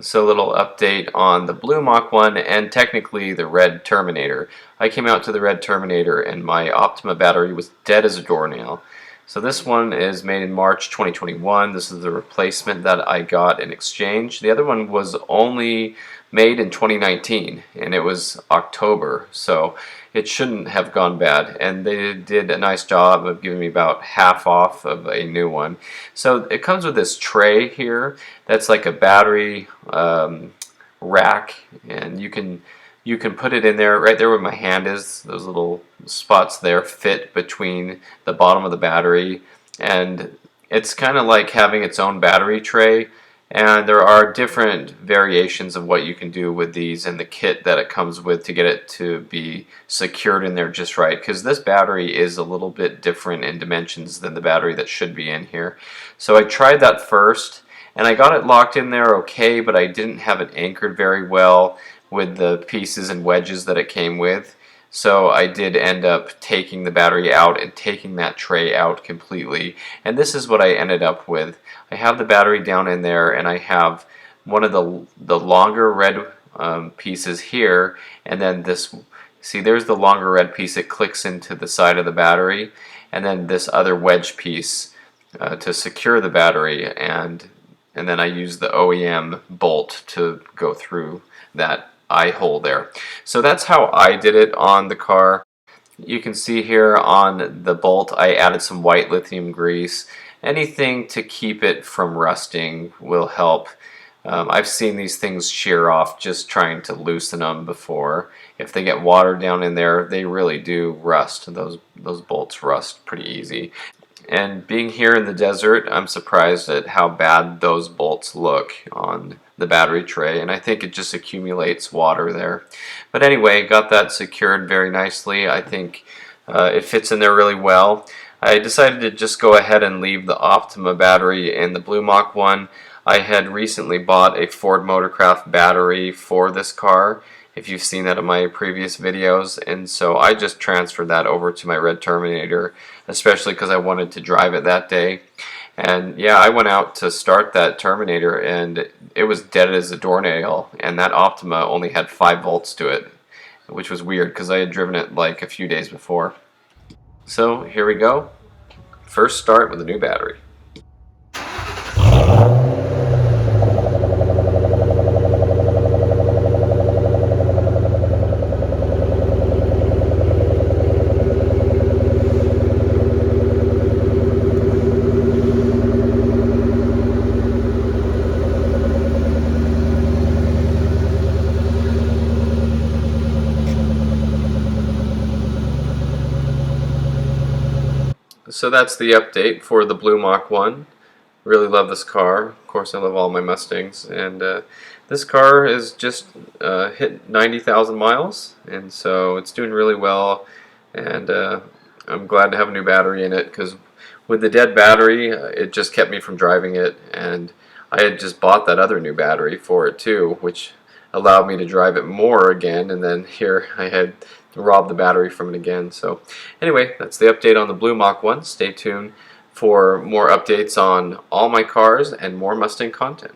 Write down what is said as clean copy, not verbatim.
So a little update on the blue Mach 1 and technically the red Terminator. I came out to the red Terminator and my Optima battery was dead as a doornail. So this one is made in March 2021. This is the replacement that I got in exchange. The other one was only made in 2019 and it was October, so it shouldn't have gone bad, and they did a nice job of giving me about half off of a new one. So it comes with this tray here that's like a battery rack, and you can put it in there right there where my hand is. Those little spots there fit between the bottom of the battery, and it's kind of like having its own battery tray. And there are different variations of what you can do with these and the kit that it comes with to get it to be secured in there just right, because this battery is a little bit different in dimensions than the battery that should be in here. So I tried that first and I got it locked in there okay, but I didn't have it anchored very well with the pieces and wedges that it came with. So I did end up taking the battery out and taking that tray out completely, and this is what I ended up with. I have the battery down in there, and I have one of the longer red pieces here, and then this, see, there's the longer red piece. It clicks into the side of the battery, and then this other wedge piece to secure the battery, and then I use the OEM bolt to go through that eye hole there. So that's how I did it on the car. You can see here on the bolt I added some white lithium grease. Anything to keep it from rusting will help. I've seen these things shear off just trying to loosen them before. If they get water down in there, they really do rust. Those bolts rust pretty easy. And being here in the desert, I'm surprised at how bad those bolts look on the battery tray, and I think it just accumulates water there. But anyway, got that secured very nicely. I think it fits in there really well. I decided to just go ahead and leave the Optima battery in the blue Mach 1. I had recently bought a Ford Motorcraft battery for this car, if you've seen that in my previous videos, and so I just transferred that over to my red Terminator, especially because I wanted to drive it that day. And yeah, I went out to start that Terminator and it was dead as a doornail, and that Optima only had 5 volts to it, which was weird because I had driven it like a few days before. So here we go. First start with a new battery. So that's the update for the blue Mach 1. Really love this car. Of course, I love all my Mustangs. And this car is just hit 90,000 miles, and so it's doing really well. And I'm glad to have a new battery in it, because with the dead battery, it just kept me from driving it. And I had just bought that other new battery for it too, which allowed me to drive it more again, and then here I had robbed the battery from it again. So anyway, that's the update on the blue Mach 1. Stay tuned for more updates on all my cars and more Mustang content.